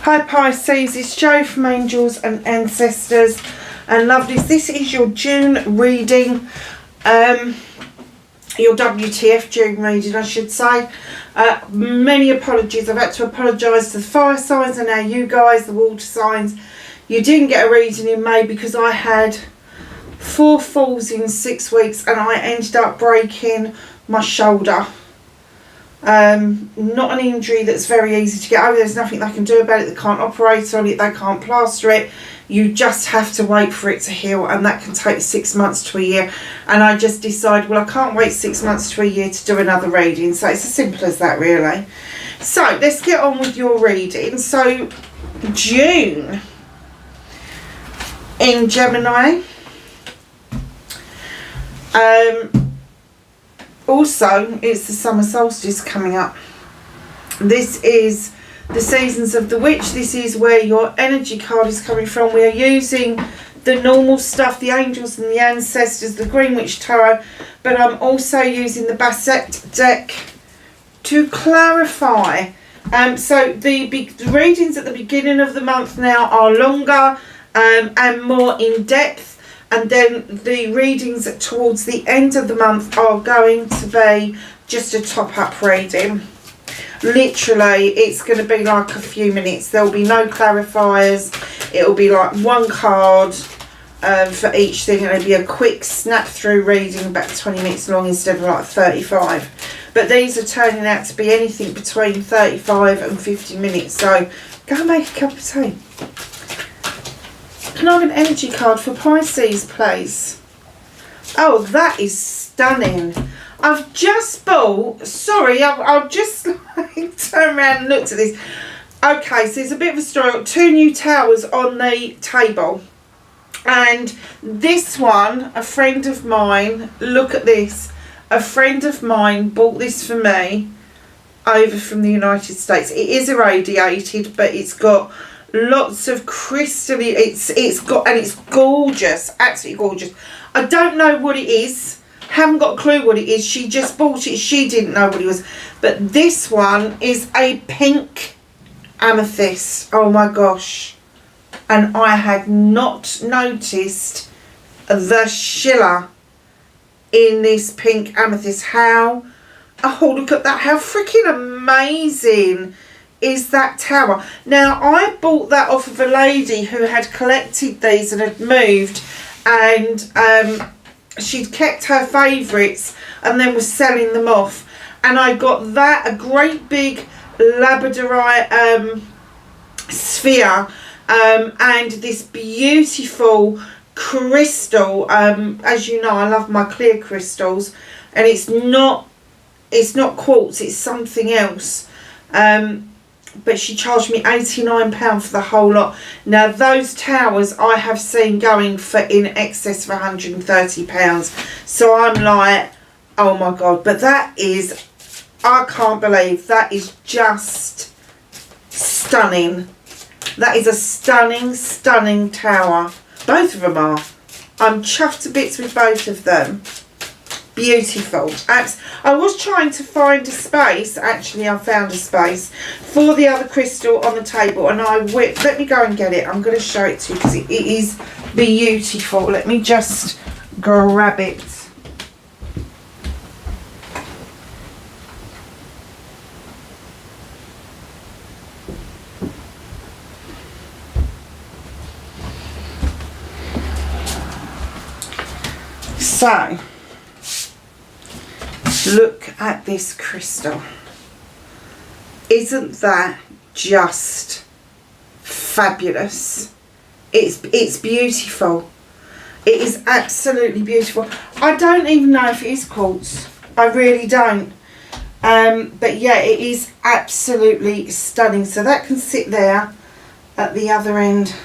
Hi Pisces, it's Jo from Angels and Ancestors and Lovelies. This is your June reading, your WTF June reading I should say. Many apologies, I've had to apologise to the fire signs and now you guys, the water signs. You didn't get a reading in May because I had 4 falls in 6 weeks and I ended up breaking my shoulder. Not an injury that's very easy to get over. There's nothing they can do about it. They can't operate on it, they can't plaster it. You just have to wait for it to heal, and that can take 6 months to a year. And I just decided, well, I can't wait 6 months to a year to do another reading. So it's as simple as that, really. So let's get on with your reading. So June in Gemini. Also, it's the summer solstice coming up. This is the seasons of the witch. This is where your energy card is coming from. We are using the normal stuff, the angels and the ancestors, the Green Witch Tarot, but I'm also using the Basset deck to clarify. So the readings at the beginning of the month now are longer and more in depth. And then the readings towards the end of the month are going to be just a top-up reading. Literally, it's going to be like a few minutes. There'll be no clarifiers. It'll be like one card for each thing. And it'll be a quick snap-through reading, about 20 minutes long instead of like 35. But these are turning out to be anything between 35 and 50 minutes. So go and make a cup of tea. Can I have an energy card for Pisces, please? Oh, that is stunning. I've just bought... Sorry, I'll just like turn around and look at this. Okay, so there's a bit of a story. I've got 2 new towers on the table. And this one, a friend of mine... Look at this. A friend of mine bought this for me over from the United States. It is irradiated, but it's got... lots of crystal. It's gorgeous, absolutely gorgeous. I don't know what it is, haven't got a clue what it is. She just bought it, she didn't know what it was. But this one is a pink amethyst. Oh my gosh. And I had not noticed the shiller in this pink amethyst. How, oh look at that, how freaking amazing is that tower. Now I bought that off of a lady who had collected these and had moved, and she'd kept her favourites and then was selling them off, and I got that, a great big labradorite sphere, and this beautiful crystal. As you know, I love my clear crystals, and it's not quartz, it's something else. But she charged me £89 for the whole lot. Now those towers I have seen going for in excess of £130. So I'm like, oh my god. But that is, I can't believe, that is just stunning. That is a stunning, stunning tower. Both of them are. I'm chuffed to bits with both of them. Beautiful. I was trying to find a space. Actually, I found a space for the other crystal on the table, and let me go and get it. I'm going to show it to you because it is beautiful. Let me just grab it. So look at this crystal. Isn't that just fabulous? It's beautiful. It is absolutely beautiful. I don't even know if it is quartz. I really don't. But yeah, it is absolutely stunning. So that can sit there at the other end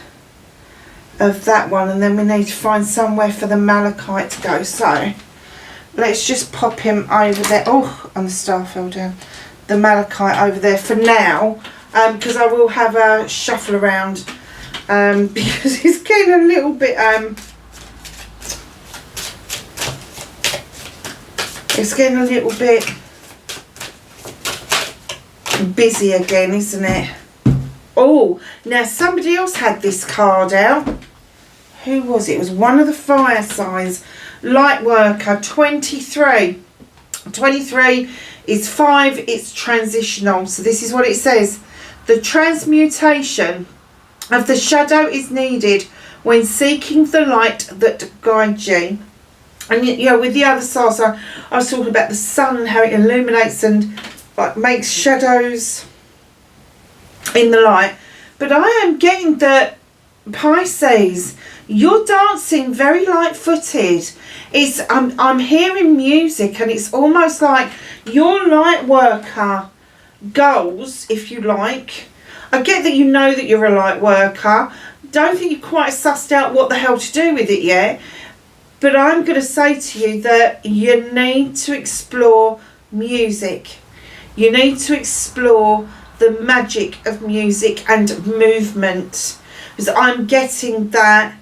of that one, and then we need to find somewhere for the malachite to go. So let's just pop him over there. Oh, and the star fell down. The malachite over there for now, because I will have a shuffle around, because it's getting a little bit, busy again, isn't it? Oh, now somebody else had this card out. Who was it? It was one of the fire signs. Light worker, 23. 23 is 5. It's transitional. So this is what it says. The transmutation of the shadow is needed when seeking the light that guides you. And you know, with the other stars, I was talking about the sun and how it illuminates and like makes shadows in the light. But I am getting that, Pisces, you're dancing very light-footed. I'm hearing music, and it's almost like your light worker goals, if you like. I get that you know that you're a light worker. Don't think you've quite sussed out what the hell to do with it yet. But I'm going to say to you that you need to explore music. You need to explore the magic of music and movement. Because I'm getting that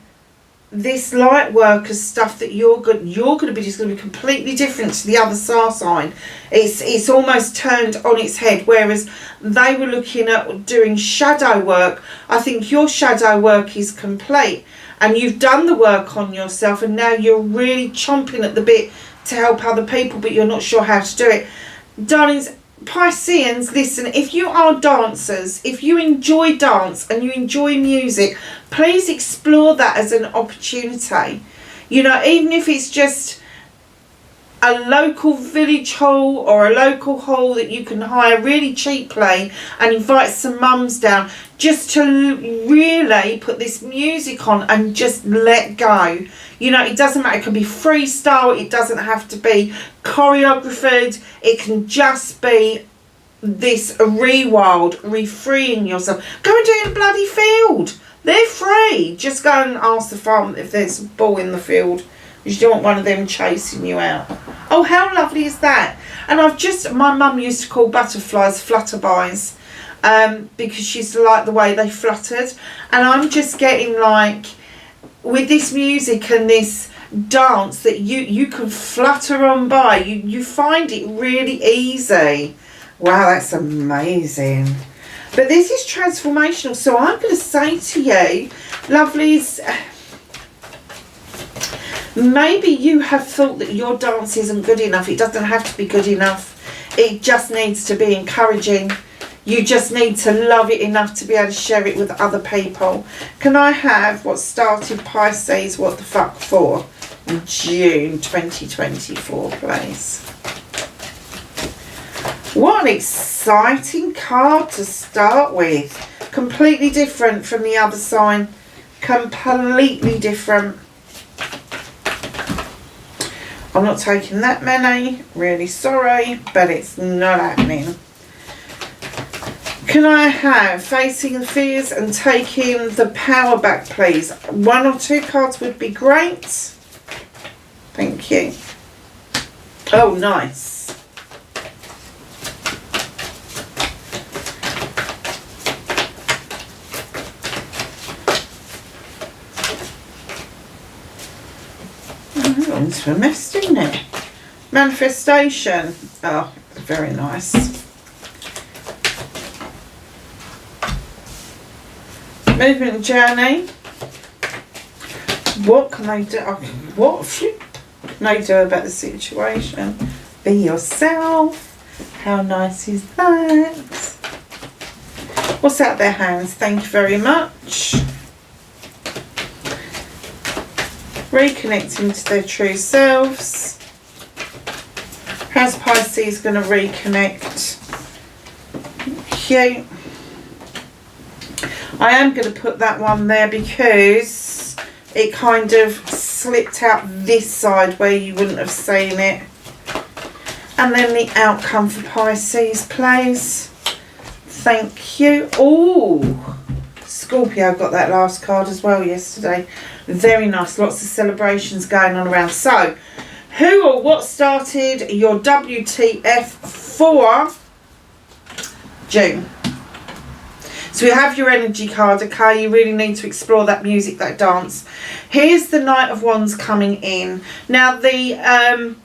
this light worker stuff that you're going to be just going to be completely different to the other star sign. It's almost turned on its head. Whereas they were looking at doing shadow work. I think your shadow work is complete. And you've done the work on yourself, and now you're really chomping at the bit to help other people, but you're not sure how to do it. Darlings, Pisceans, listen, if you are dancers, if you enjoy dance and you enjoy music, please explore that as an opportunity. You know, even if it's just a local village hall or a local hall that you can hire really cheaply and invite some mums down just to really put this music on and just let go. You know, it doesn't matter. It can be freestyle. It doesn't have to be choreographed. It can just be this rewild, refreeing yourself. Go and do it in a bloody field. They're free. Just go and ask the farm if there's a ball in the field. You don't want one of them chasing you out. Oh, how lovely is that? And my mum used to call butterflies flutterbys, because she used to like the way they fluttered. And I'm just getting like, with this music and this dance, that you can flutter on by. You find it really easy. Wow, that's amazing. But this is transformational. So I'm going to say to you, lovelies, maybe you have thought that your dance isn't good enough. It doesn't have to be good enough. It just needs to be encouraging. You just need to love it enough to be able to share it with other people. Can I have what started Pisces What the Fuck For in June 2024, please? What an exciting card to start with. Completely different from the other sign. Completely different. I'm not taking that many, really sorry, but it's not happening. Can I have facing the fears and taking the power back, please? 1 or 2 cards would be great. Thank you. Oh, nice. It's a mess, didn't it? Manifestation. Oh, very nice. Movement journey. What can they do? What can they do about the situation? Be yourself. How nice is that? What's out their hands? Thank you very much. Reconnecting to their true selves. How's Pisces going to reconnect? Cute. I am going to put that one there because it kind of slipped out this side where you wouldn't have seen it. And then the outcome for Pisces, please. Thank you. Oh, Scorpio got that last card as well yesterday. Very nice. Lots of celebrations going on around. So, who or what started your WTF for June? So we have your energy card, okay? You really need to explore that music, that dance. Here's the Knight of Wands coming in. Now, the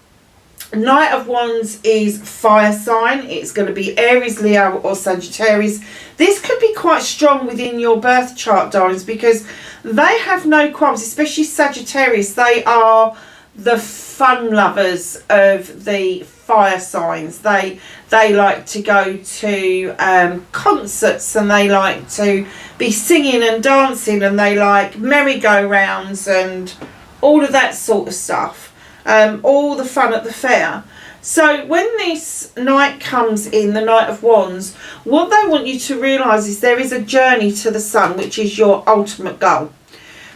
Knight of Wands is fire sign. It's going to be Aries, Leo or Sagittarius. This could be quite strong within your birth chart, darlings, because they have no qualms, especially Sagittarius. They are the fun lovers of the fire signs. They like to go to concerts, and they like to be singing and dancing, and they like merry-go-rounds and all of that sort of stuff. All the fun at the fair. So when this Knight comes in, the Knight of Wands, what they want you to realise is there is a journey to the sun, which is your ultimate goal.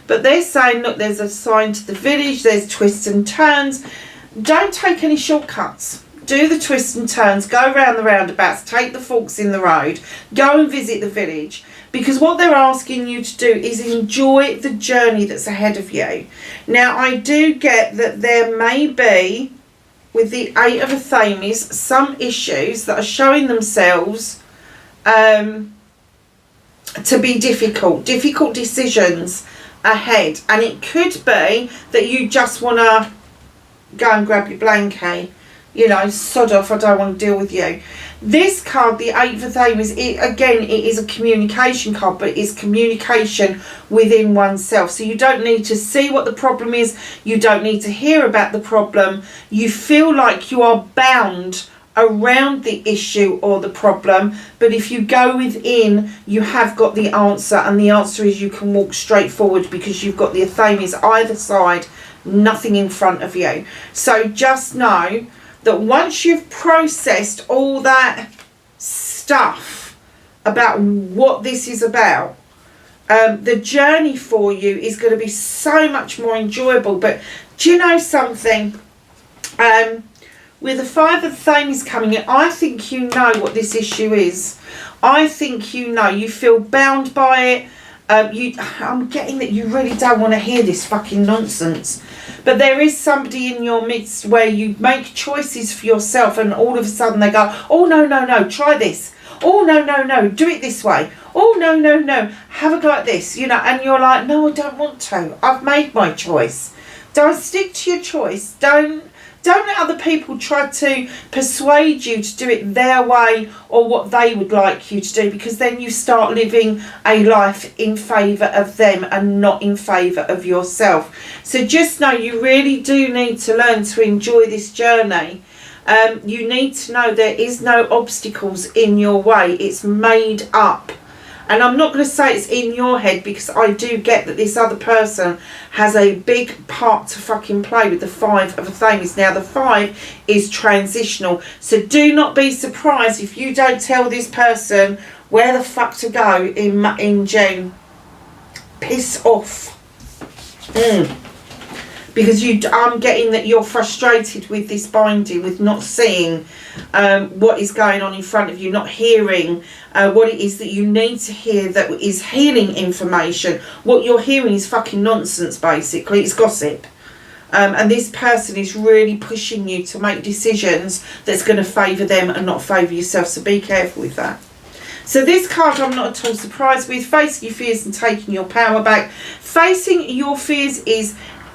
But they're saying, look, there's a sign to the village, there's twists and turns. Don't take any shortcuts. Do the twists and turns, go around the roundabouts, take the forks in the road, go and visit the village. Because what they're asking you to do is enjoy the journey that's ahead of you. Now, I do get that there may be, with the Eight of Athames, some issues that are showing themselves to be difficult decisions ahead. And it could be that you just want to go and grab your blankie. You know, sod off, I don't want to deal with you. This card, the Eight of Athames, again, it is a communication card, but it's communication within oneself. So you don't need to see what the problem is. You don't need to hear about the problem. You feel like you are bound around the issue or the problem. But if you go within, you have got the answer. And the answer is you can walk straight forward because you've got the Athames either side, nothing in front of you. So just know that once you've processed all that stuff about what this is about, the journey for you is going to be so much more enjoyable. But do you know something? With the Five of Athames coming in, I think you know what this issue is. I think you know. You feel bound by it. I'm getting that you really don't want to hear this fucking nonsense. But there is somebody in your midst where you make choices for yourself, and all of a sudden they go, oh, no, try this. Oh, no, do it this way. Oh, no, have a go at this. You know, and you're like, no, I don't want to. I've made my choice. Don't stick to your choice. Don't let other people try to persuade you to do it their way or what they would like you to do, because then you start living a life in favour of them and not in favour of yourself. So just know you really do need to learn to enjoy this journey. You need to know there is no obstacles in your way. It's made up. And I'm not going to say it's in your head, because I do get that this other person has a big part to fucking play with the Five of Athames. Now, the Five is transitional. So do not be surprised if you don't tell this person where the fuck to go in June. Piss off. Because I'm getting that you're frustrated with this binding, with not seeing what is going on in front of you, not hearing what it is that you need to hear that is healing information. What you're hearing is fucking nonsense, basically. It's gossip. And this person is really pushing you to make decisions that's going to favour them and not favour yourself. So be careful with that. So this card I'm not at all surprised with. Facing your fears and taking your power back. Facing your fears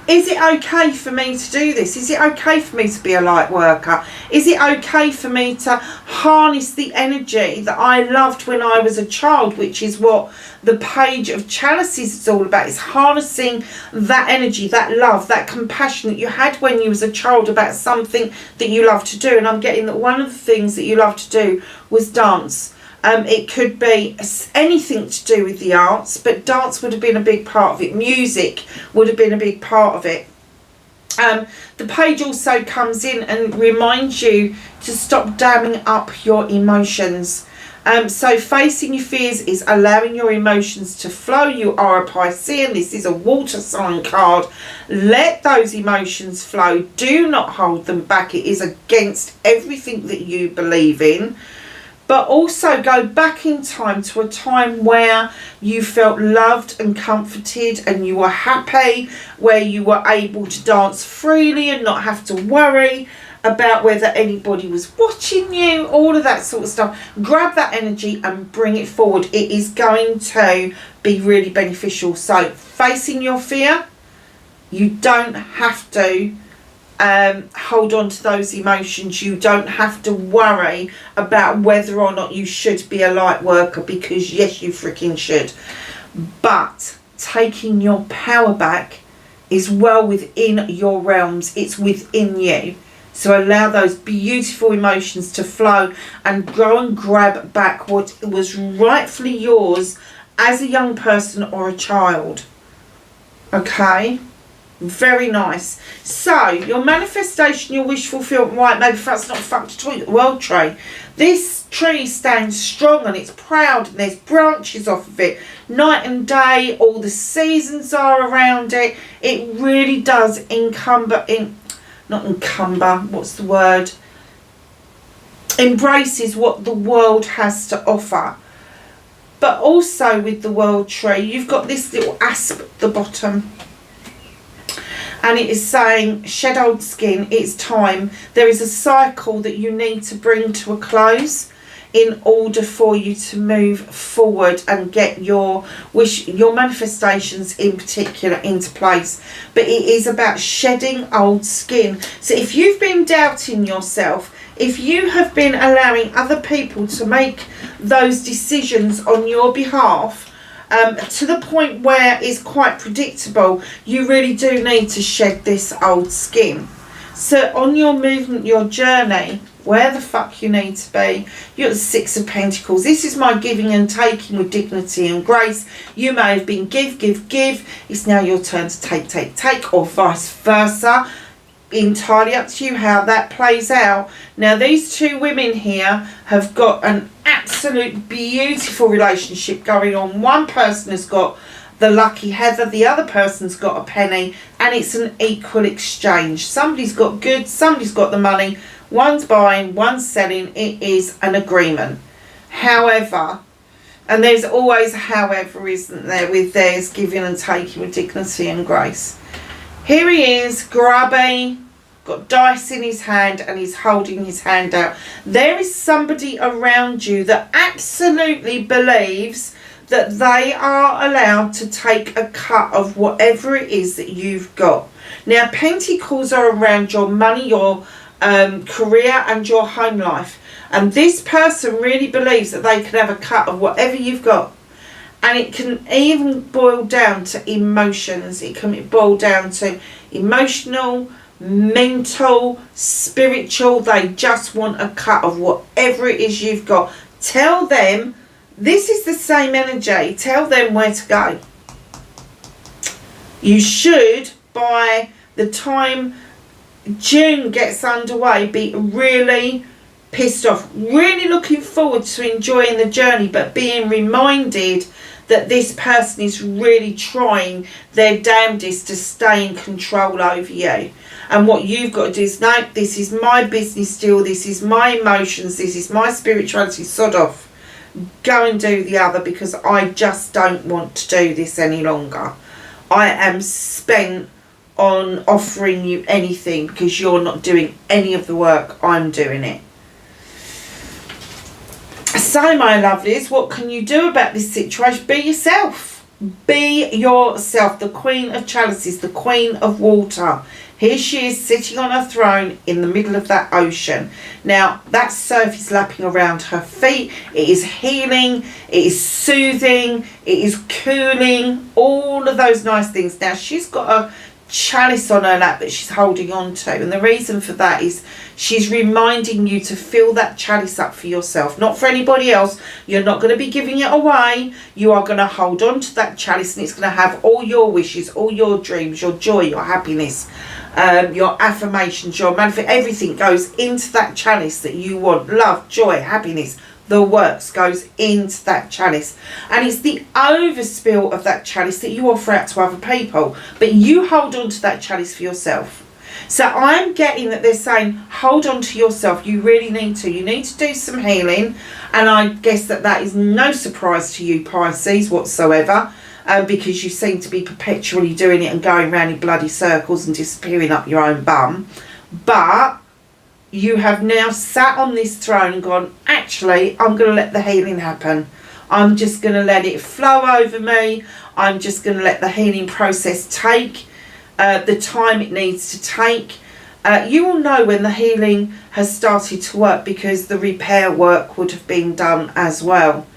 is it okay for me to do this? Is it okay for me to be a light worker? Is it okay for me to harness the energy that I loved when I was a child, which is what the Page of Chalices is all about? Is harnessing that energy, that love, that compassion that you had when you was a child about something that you loved to do. And I'm getting that one of the things that you loved to do was dance. It could be anything to do with the arts, but dance would have been a big part of it. Music would have been a big part of it. The page also comes in and reminds you to stop damming up your emotions. So facing your fears is allowing your emotions to flow. You are a Piscean. This is a water sign card. Let those emotions flow. Do not hold them back. It is against everything that you believe in. But also go back in time to a time where you felt loved and comforted and you were happy, where you were able to dance freely and not have to worry about whether anybody was watching you, all of that sort of stuff. Grab that energy and bring it forward. It is going to be really beneficial. So facing your fear, you don't have to hold on to those emotions. You don't have to worry about whether or not you should be a light worker, because yes, you freaking should. But taking your power back is well within your realms. It's within you. So allow those beautiful emotions to flow and go and grab back what was rightfully yours as a young person or a child. Okay? Very nice. So, your manifestation, your wish fulfillment, right, maybe that's not fun to talk, the world tree. This tree stands strong and it's proud and there's branches off of it. Night and day, all the seasons are around it. It really does embraces what the world has to offer. But also with the world tree, you've got this little asp at the bottom. And it is saying, shed old skin, it's time. There is a cycle that you need to bring to a close in order for you to move forward and get your wish, your manifestations in particular, into place. But it is about shedding old skin. So if you've been doubting yourself, if you have been allowing other people to make those decisions on your behalf, to the point where it's quite predictable, you really do need to shed this old skin. So on your movement, your journey, where the fuck you need to be, you're the Six of Pentacles. This is my giving and taking with dignity and grace. You may have been give. It's now your turn to take, or vice versa. Entirely up to you how that plays out. Now these two women here have got an absolute beautiful relationship going on. One person has got the lucky heather, the other person's got a penny, and it's an equal exchange. Somebody's got goods, somebody's got the money, one's buying, one's selling. It is an agreement. However, and there's always a however, isn't there, with theirs giving and taking with dignity and grace. Here he is, grubby, got dice in his hand, and he's holding his hand out. There is somebody around you that absolutely believes that they are allowed to take a cut of whatever it is that you've got. Now, Pentacles are around your money, your career and your home life. And this person really believes that they can have a cut of whatever you've got. And it can even boil down to emotions. It can boil down to emotional, mental, spiritual. They just want a cut of whatever it is you've got. Tell them this is the same energy. Tell them where to go. You should, by the time June gets underway, be really pissed off, really looking forward to enjoying the journey, but being reminded that this person is really trying their damnedest to stay in control over you. And what you've got to do is, no, this is my business deal, this is my emotions, this is my spirituality, sod off. Go and do the other, because I just don't want to do this any longer. I am spent on offering you anything because you're not doing any of the work. I'm doing it. So, my lovelies, what can you do about this situation? Be yourself. Be yourself. The Queen of Chalices, the Queen of Water. Here she is sitting on her throne in the middle of that ocean. Now, that surf is lapping around her feet. It is healing. It is soothing. It is cooling. All of those nice things. Now, she's got a chalice on her lap that she's holding on to, and the reason for that is she's reminding you to fill that chalice up for yourself, not for anybody else. You're not going to be giving it away. You are going to hold on to that chalice, and it's going to have all your wishes, all your dreams, your joy, your happiness, your affirmations, your manifest, everything goes into that chalice that you want. Love, joy, happiness, the works goes into that chalice. And it's the overspill of that chalice that you offer out to other people, but you hold on to that chalice for yourself. So I'm getting that they're saying hold on to yourself. You really need to. You need to do some healing, and I guess that is no surprise to you, Pisces, whatsoever, because you seem to be perpetually doing it and going round in bloody circles and disappearing up your own bum. But you have now sat on this throne and gone, actually, I'm going to let the healing happen. I'm just going to let it flow over me. I'm just going to let the healing process take the time it needs to take. You will know when the healing has started to work, because the repair work would have been done as well.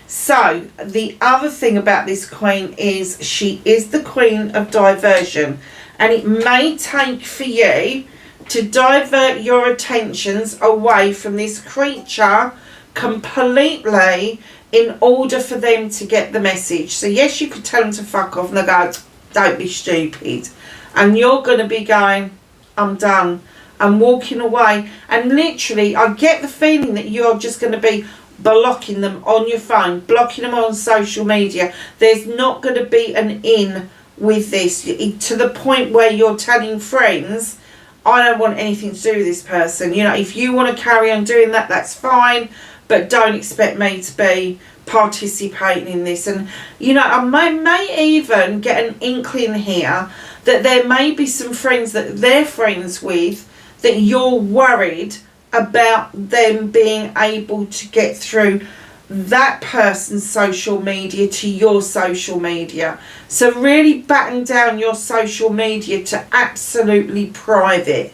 So the other thing about this Queen is she is the Queen of diversion, and it may take for you to divert your attentions away from this creature completely in order for them to get the message. So yes, you could tell them to fuck off and they go, don't be stupid, and you're going to be going, I'm done, and walking away. And literally I get the feeling that you're just going to be blocking them on your phone, blocking them on social media. There's not going to be an in with this, to the point where you're telling friends, I don't want anything to do with this person. You know, if you want to carry on doing that, that's fine, but don't expect me to be participating in this. And you know, I may even get an inkling here that there may be some friends that they're friends with that you're worried about them being able to get through that person's social media to your social media. So really batten down your social media to absolutely private.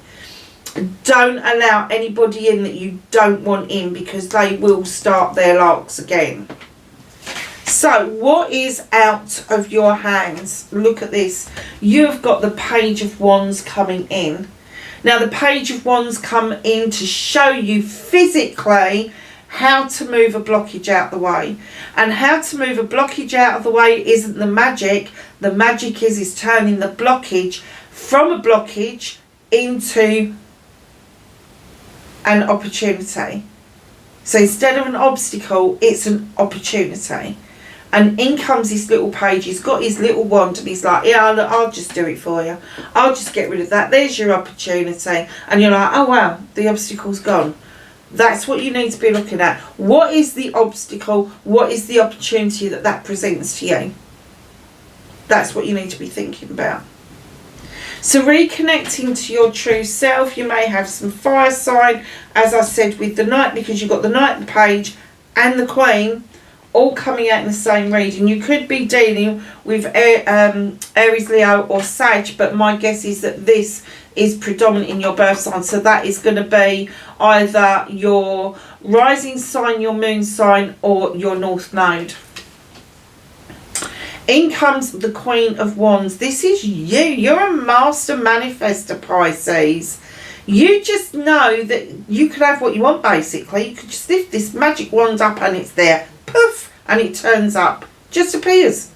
Don't allow anybody in that you don't want in, because they will start their larks again. So what is out of your hands? Look at this. You've got the Page of Wands coming in. Now the Page of Wands come in to show you physically how to move a blockage out the way. And how to move a blockage out of the way isn't the magic. The magic is turning the blockage from a blockage into an opportunity. So instead of an obstacle, it's an opportunity. And in comes this little page. He's got his little wand and he's like, yeah, I'll just do it for you. I'll just get rid of that. There's your opportunity. And you're like, oh wow, the obstacle's gone. That's what you need to be looking at. What is the obstacle? What is the opportunity that presents to you? That's what you need to be thinking about. So reconnecting to your true self, you may have some fire sign, as I said, with the Knight, because you've got the Knight, the Page and the Queen all coming out in the same reading. You could be dealing with Aries, Leo or Sag, but my guess is that this is predominant in your birth sign. So that is going to be either your rising sign, your moon sign, or your North Node. In comes the Queen of Wands. This is you. You're a master manifester, Pisces. You just know that you could have what you want, basically. You could just lift this magic wand up and it's there. Poof! And it turns up. Just appears.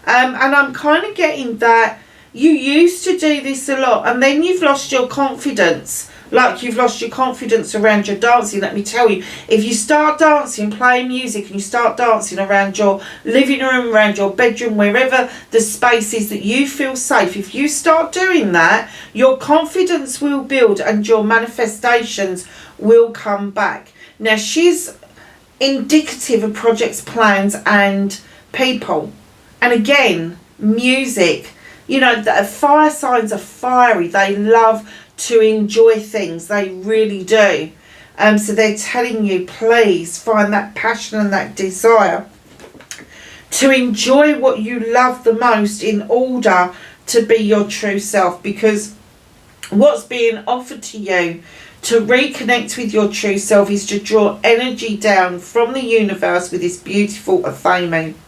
And I'm kind of getting that you used to do this a lot and then you've lost your confidence. Like you've lost your confidence around your dancing. Let me tell you, if you start dancing, playing music, and you start dancing around your living room, around your bedroom, wherever the space is that you feel safe, if you start doing that, your confidence will build and your manifestations will come back. Now, she's indicative of projects, plans and people. And again, music. You know, the fire signs are fiery. They love to enjoy things. They really do. So they're telling you, please find that passion and that desire to enjoy what you love the most in order to be your true self. Because what's being offered to you to reconnect with your true self is to draw energy down from the universe with this beautiful Affirmation.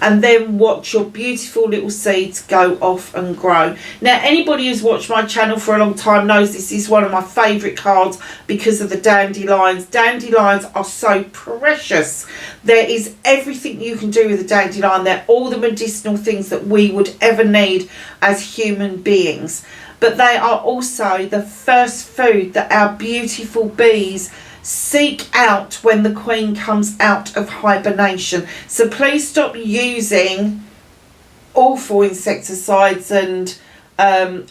And then watch your beautiful little seeds go off and grow. Now, anybody who's watched my channel for a long time knows this is one of my favourite cards because of the dandelions. Dandelions are so precious. There is everything you can do with a dandelion. They're all the medicinal things that we would ever need as human beings. But they are also the first food that our beautiful bees seek out when the Queen comes out of hibernation. So please stop using awful insecticides and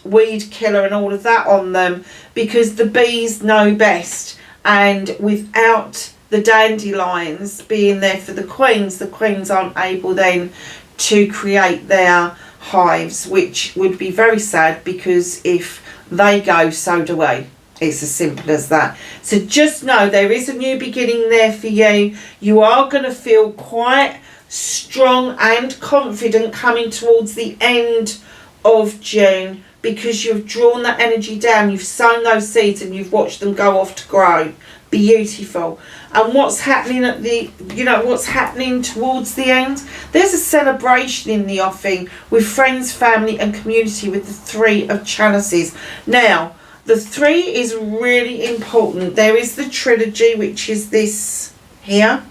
weed killer and all of that on them, because the bees know best. And without the dandelions being there for the queens aren't able then to create their hives, which would be very sad, because if they go, so do we. It's as simple as that. So just know there is a new beginning there for you. You are going to feel quite strong and confident coming towards the end of June, because you've drawn that energy down, you've sown those seeds and you've watched them go off to grow. Beautiful. And what's happening at the, what's happening towards the end? There's a celebration in the offing with friends, family and community with the 3 of chalices. Now, the 3 is really important. There is the trilogy, which is this here,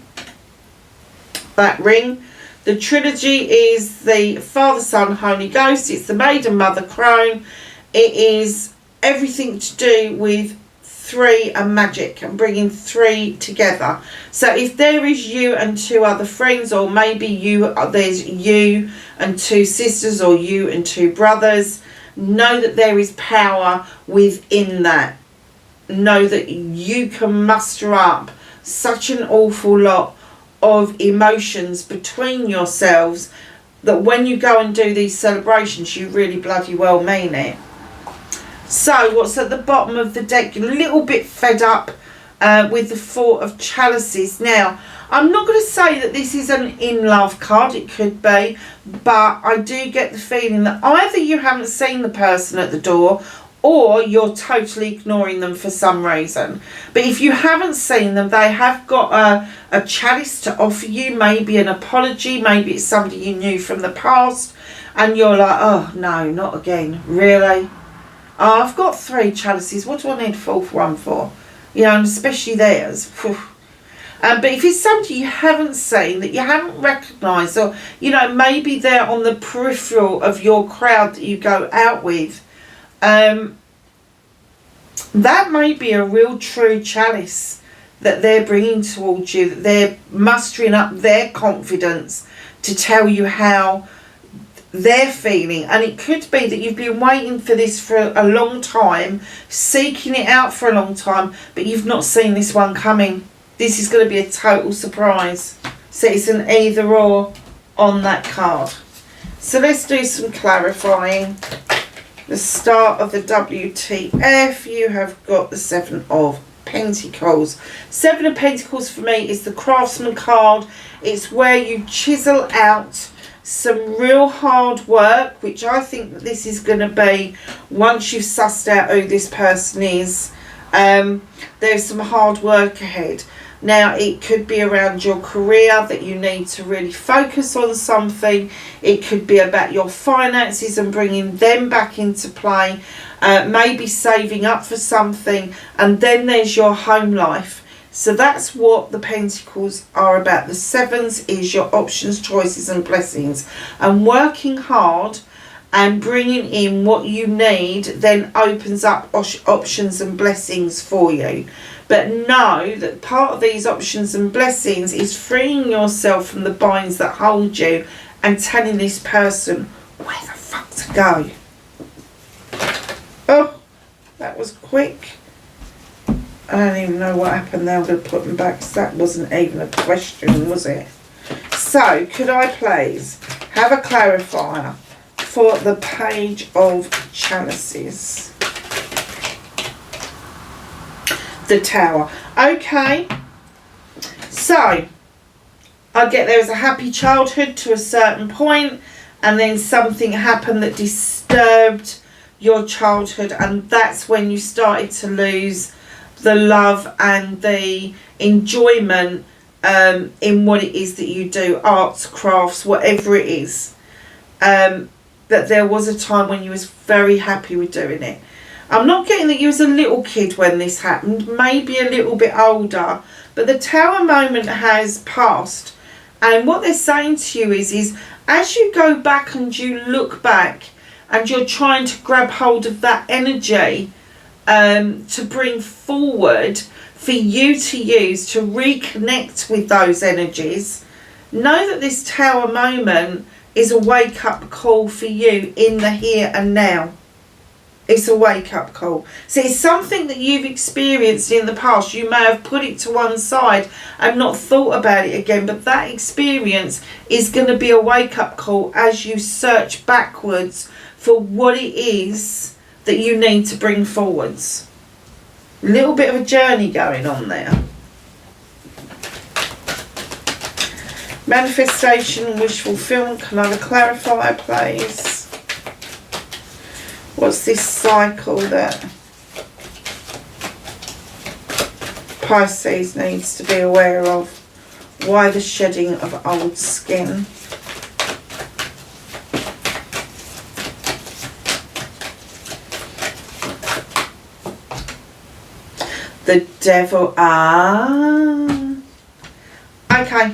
that ring. The trilogy is the Father, Son, Holy Ghost. It's the Maiden, Mother, Crone. It is everything to do with 3 and magic and bringing 3 together. So if there is you and 2 other friends, or maybe there's you and 2 sisters, or you and 2 brothers, know that there is power within that. Know that you can muster up such an awful lot of emotions between yourselves that when you go and do these celebrations, you really bloody well mean it. So what's at the bottom of the deck? A little bit fed up with the 4 of chalices. Now, I'm not going to say that this is an in-love card. It could be. But I do get the feeling that either you haven't seen the person at the door, or you're totally ignoring them for some reason. But if you haven't seen them, they have got a chalice to offer you. Maybe an apology. Maybe it's somebody you knew from the past. And you're like, oh, no, not again. Really? Oh, I've got 3 chalices. What do I need a 4th one for? And especially theirs. But if it's somebody you haven't seen, that you haven't recognised, or, maybe they're on the peripheral of your crowd that you go out with, that may be a real true chalice that they're bringing towards you, that they're mustering up their confidence to tell you how they're feeling. And it could be that you've been waiting for this for a long time, seeking it out for a long time, but you've not seen this one coming. This is going to be a total surprise. So it's an either or on that card. So let's do some clarifying. The start of the WTF, you have got the 7 of Pentacles. 7 of Pentacles for me is the craftsman card. It's where you chisel out some real hard work, which I think that this is going to be once you've sussed out who this person is. There's some hard work ahead. Now, it could be around your career, that you need to really focus on something. It could be about your finances and bringing them back into play. Maybe saving up for something. And then there's your home life. So that's what the Pentacles are about. The 7s is your options, choices and blessings. And working hard and bringing in what you need then opens up options and blessings for you. But know that part of these options and blessings is freeing yourself from the binds that hold you and telling this person where the fuck to go. Oh, that was quick. I don't even know what happened there. I'm going to put them back. So that wasn't even a question, was it? So, could I please have a clarifier for the Page of Chalices? The Tower. Okay. So, I get there was a happy childhood to a certain point, and then something happened that disturbed your childhood, and that's when you started to lose the love and the enjoyment in what it is that you do, arts, crafts, whatever it is. That there was a time when you was very happy with doing it. I'm not getting that you was a little kid when this happened, maybe a little bit older, but the Tower moment has passed. And what they're saying to you is as you go back and you look back and you're trying to grab hold of that energy to bring forward for you to use to reconnect with those energies, know that this Tower moment is a wake-up call for you in the here and now. It's a wake-up call. So it's something that you've experienced in the past. You may have put it to one side and not thought about it again, but that experience is going to be a wake-up call as you search backwards for what it is that you need to bring forwards. A little bit of a journey going on there. Manifestation and wish fulfillment. Can I have a clarifier, please? What's this cycle that Pisces needs to be aware of? Why the shedding of old skin? The devil. Okay.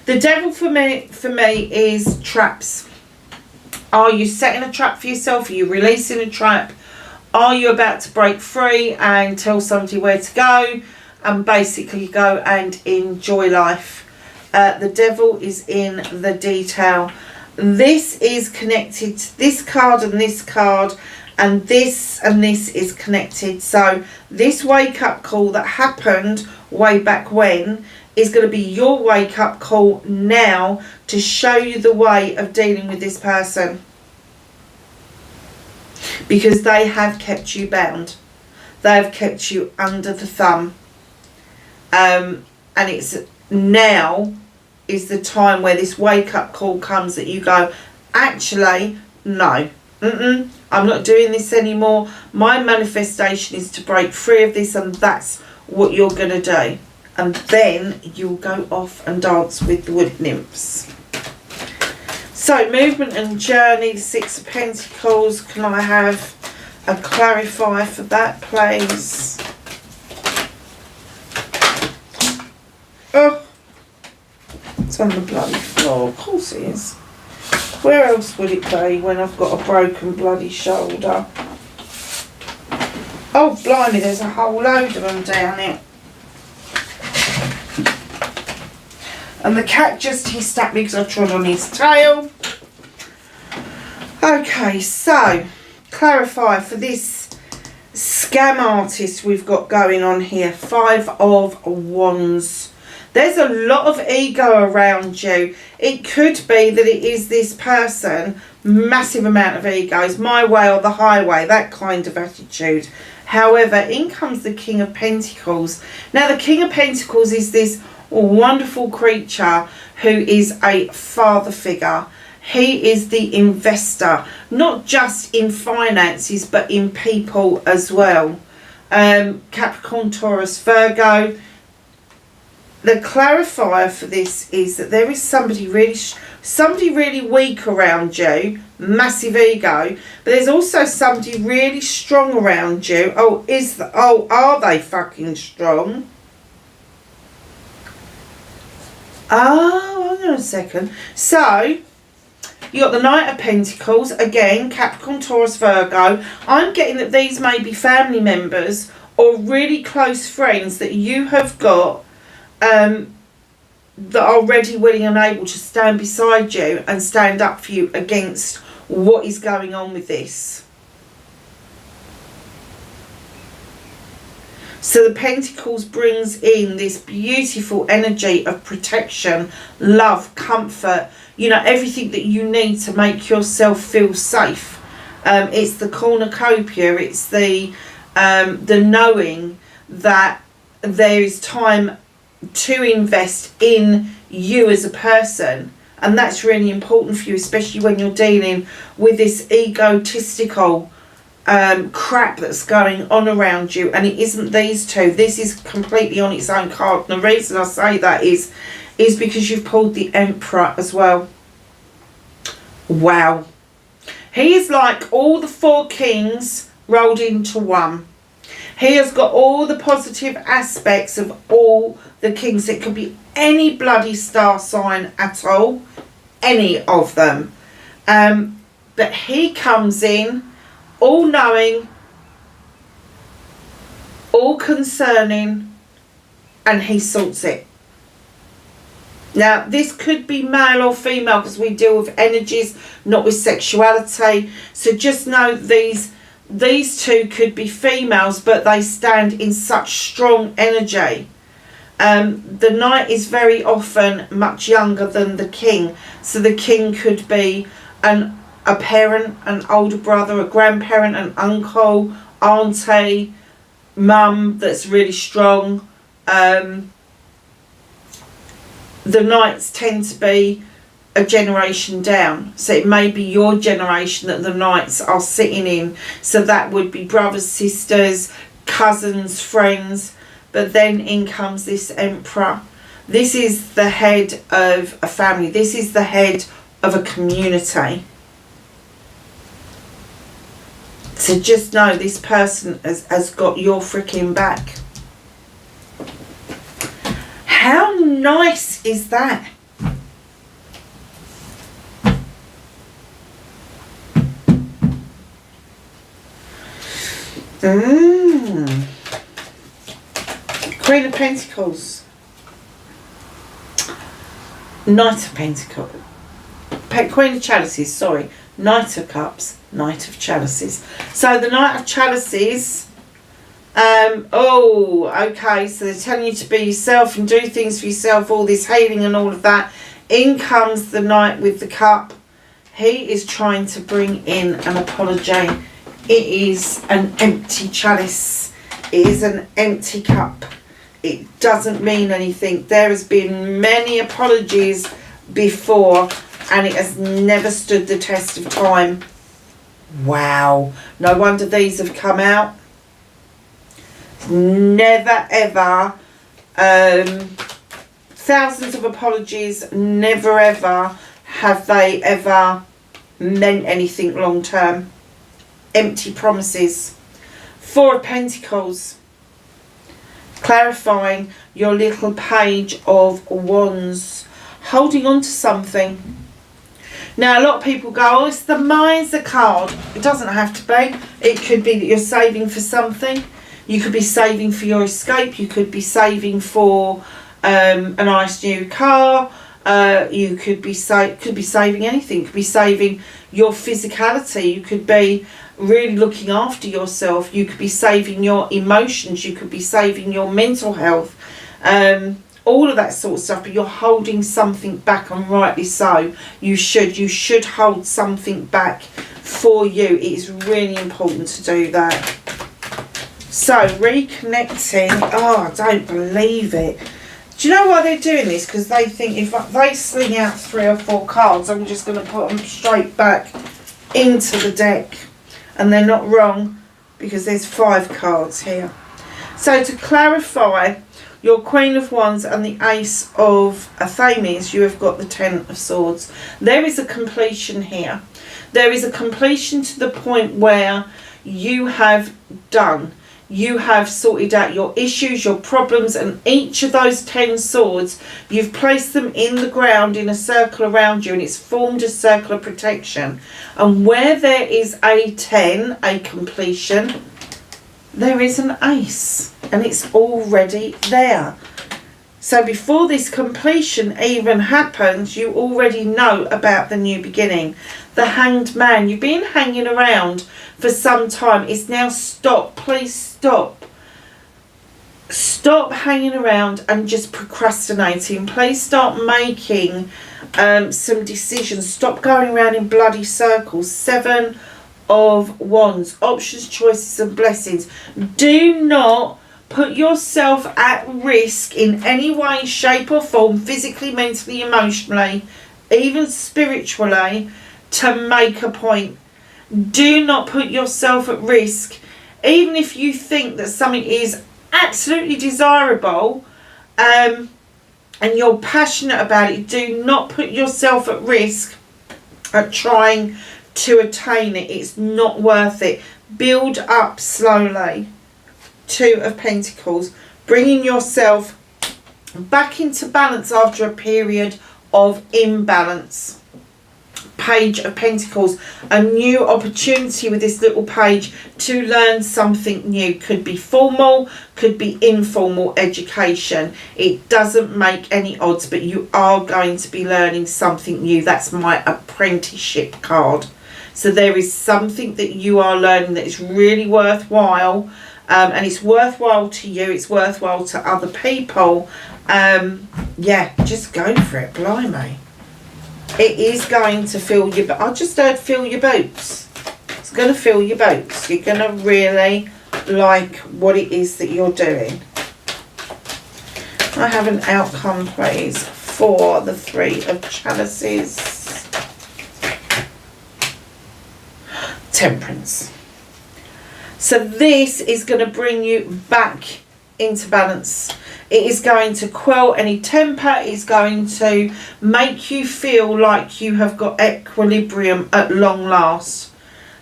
The devil for me is traps. Are you setting a trap for yourself? Are you releasing a trap? Are you about to break free and tell somebody where to go and basically go and enjoy life? The devil is in the detail. This is connected to this card and this card, and this is connected. So this wake up call that happened way back when is going to be your wake up call now to show you the way of dealing with this person, because they have kept you bound. They have kept you under the thumb, and it's now is the time where this wake up call comes that you go, actually no, I'm not doing this anymore. My manifestation is to break free of this, and that's what you're going to do. And then you'll go off and dance with the wood nymphs. So, movement and journey, the Six of Pentacles. Can I have a clarifier for that, please? Oh, it's on the bloody floor. Of course it is. Where else would it be when I've got a broken bloody shoulder? Oh, blimey, there's a whole load of them down here. And the cat just hissed at me because I trod on his tail. Okay, so, clarify for this scam artist we've got going on here. Five of Wands. There's a lot of ego around you. It could be that it is this person, massive amount of egos, my way or the highway, that kind of attitude. However, in comes the King of Pentacles. Now, the King of Pentacles is this wonderful creature who is a father figure. He is the investor, not just in finances, but in people as well. Capricorn, Taurus, Virgo. The clarifier for this is that there is somebody really weak around you, massive ego, but there's also somebody really strong around you. Are they fucking strong? Oh, hang on a second. So, you got the Knight of Pentacles, again, Capricorn, Taurus, Virgo. I'm getting that these may be family members or really close friends that you have got that are ready, willing and able to stand beside you and stand up for you against what is going on with this. So the Pentacles brings in this beautiful energy of protection, love, comfort, you know, everything that you need to make yourself feel safe. It's the cornucopia, it's the knowing that there is time to invest in you as a person, and that's really important for you, especially when you're dealing with this egotistical crap that's going on around you. And it isn't these two, this is completely on its own card. And the reason I say that is because you've pulled the Emperor as well. Wow, he is like all the four kings rolled into one. He has got all the positive aspects of all the kings. It could be any bloody star sign at all, any of them, but he comes in all knowing, all concerning, and he sorts it. Now, this could be male or female because we deal with energies, not with sexuality. So just know these two could be females, but they stand in such strong energy. The knight is very often much younger than the king. So the king could be a parent, an older brother, a grandparent, an uncle, auntie, mum that's really strong. The knights tend to be a generation down. So it may be your generation that the Knights are sitting in. So that would be brothers, sisters, cousins, friends. But then in comes this Emperor. This is the head of a family. This is the head of a community. So just know this person has got your freaking back. How nice is that? Queen of Pentacles. Knight of Pentacles. Queen of Chalices, sorry. Knight of Cups. Knight of Chalices. So the Knight of Chalices, okay, so they're telling you to be yourself and do things for yourself, all this healing and all of that. In comes the Knight with the Cup. He is trying to bring in an apology. It is an empty chalice. It is an empty cup. It doesn't mean anything. There has been many apologies before and it has never stood the test of time. Wow. No wonder these have come out. Never ever. Thousands of apologies. Never ever have they ever meant anything long term. Empty promises. Four of Pentacles. Clarifying your little Page of Wands. Holding on to something. Now a lot of people go, oh, it's the Miser card. It doesn't have to be. It could be that you're saving for something. You could be saving for your escape. You could be saving for a nice new car. You could be saving anything. You could be saving your physicality. You could be really looking after yourself. You could be saving your emotions. You could be saving your mental health. All of that sort of stuff. But you're holding something back, and rightly so. You should hold something back for you. It is really important to do that. So reconnecting. Oh, I don't believe it. Do you know why they're doing this? Because they think if they sling out 3 or 4 cards, I'm just going to put them straight back into the deck. And they're not wrong, because there's 5 cards here. So to clarify, your Queen of Wands and the Ace of Affirmations, you have got the 10 of Swords. There is a completion here. There is a completion to the point where you have done. You have sorted out your issues, your problems, and each of those 10 swords, you've placed them in the ground in a circle around you, and it's formed a circle of protection. And where there is a 10, a completion, there is an ace, and it's already there. So before this completion even happens, you already know about the new beginning. The Hanged Man, you've been hanging around for some time. It's now stop. Please stop. Stop hanging around and just procrastinating. Please start making some decisions. Stop going around in bloody circles. 7 of Wands. Options, choices and blessings. Do not put yourself at risk in any way, shape or form, physically, mentally, emotionally, even spiritually, to make a point. Do not put yourself at risk, even if you think that something is absolutely desirable and you're passionate about it. Do not put yourself at risk at trying to attain it. It's not worth it. Build up slowly. 2 of Pentacles, bringing yourself back into balance after a period of imbalance. Page of Pentacles, a new opportunity with this little page to learn something new. Could be formal, could be informal education. It doesn't make any odds, but you are going to be learning something new. That's my apprenticeship card. So there is something that you are learning that is really worthwhile. And it's worthwhile to you, it's worthwhile to other people. Yeah, just go for it, blimey. It is going to fill your boots. I just heard fill your boots. It's going to fill your boots. You're going to really like what it is that you're doing. I have an outcome, please, for the Three of Chalices. Temperance. So this is going to bring you back into balance. It is going to quell any temper. It's going to make you feel like you have got equilibrium at long last.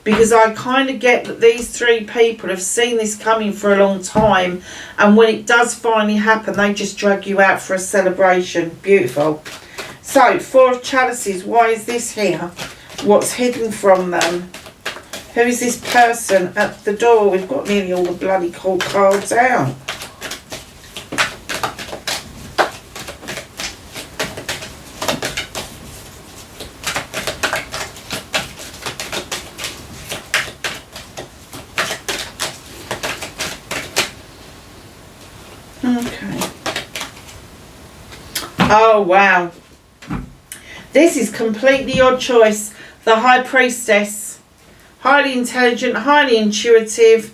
Because I kind of get that these three people have seen this coming for a long time. And when it does finally happen, they just drag you out for a celebration. Beautiful. So, Four of Chalices. Why is this here? What's hidden from them? Who is this person at the door? We've got nearly all the bloody cold cards out. Okay. Oh, wow. This is completely your choice. The High Priestess. Highly intelligent, highly intuitive.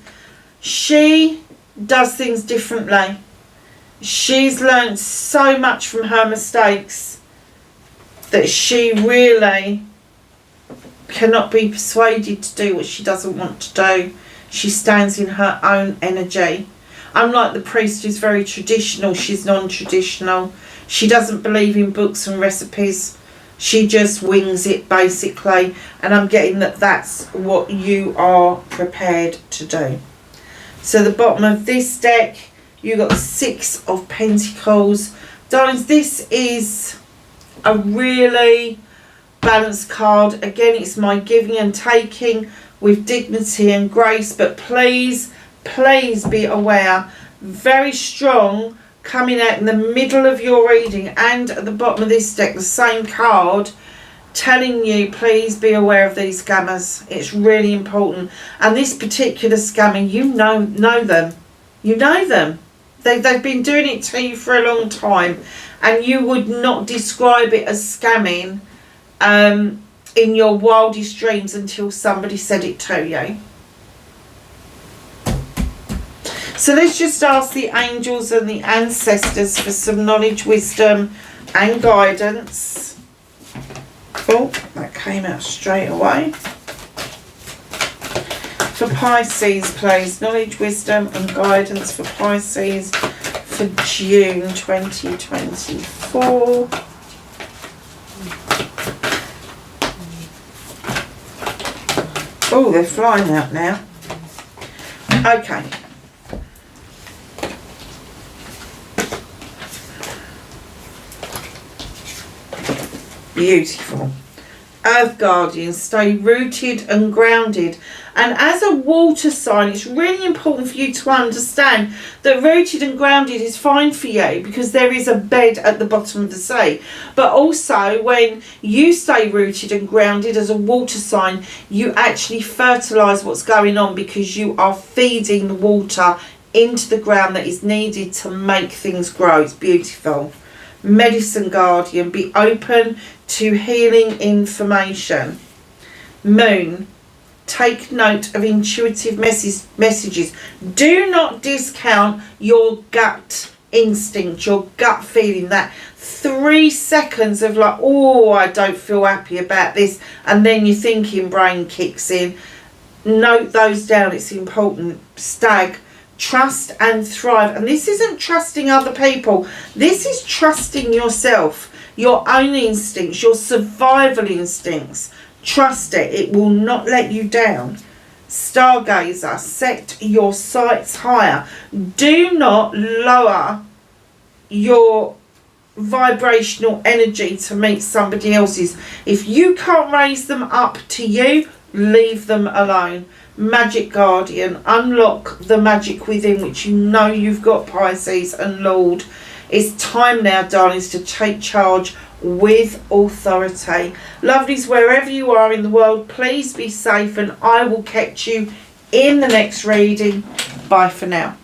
She does things differently. She's learned so much from her mistakes that she really cannot be persuaded to do what she doesn't want to do. She stands in her own energy. Unlike the priest, who's very traditional, she's non-traditional. She doesn't believe in books and recipes. She just wings it, basically. And I'm getting that that's what you are prepared to do. So the bottom of this deck, you got the Six of Pentacles. Darlings, this is a really balanced card. Again, it's my giving and taking with dignity and grace. But please, please be aware. Very strong coming out in the middle of your reading, and at the bottom of this deck, the same card telling you please be aware of these scammers. It's really important. And this particular scammer, you know them. You know them. They've been doing it to you for a long time, and you would not describe it as scamming in your wildest dreams until somebody said it to you. So let's just ask the angels and the ancestors for some knowledge, wisdom and guidance. Oh, that came out straight away. For Pisces, please. Knowledge, wisdom and guidance for Pisces for June 2024. Oh, they're flying out now. Okay. Beautiful. Earth Guardians, stay rooted and grounded. And as a water sign, it's really important for you to understand that rooted and grounded is fine for you because there is a bed at the bottom of the sea. But also, when you stay rooted and grounded as a water sign, you actually fertilise what's going on because you are feeding the water into the ground that is needed to make things grow. It's beautiful. Medicine Guardian, be open to healing information. Moon, take note of intuitive messages. Do not discount your gut instinct, your gut feeling, that 3 seconds of like, oh, I don't feel happy about this, and then your thinking brain kicks in. Note those down, it's important. Stag, trust and thrive. And this isn't trusting other people. This is trusting yourself, your own instincts, your survival instincts. Trust it. It will not let you down. Stargazer, set your sights higher. Do not lower your vibrational energy to meet somebody else's. If you can't raise them up to you, leave them alone. Magic Guardian, unlock the magic within, which you know you've got, Pisces and Lord. It's time now, darlings, to take charge with authority. Lovelies, wherever you are in the world, please be safe, and I will catch you in the next reading. Bye for now.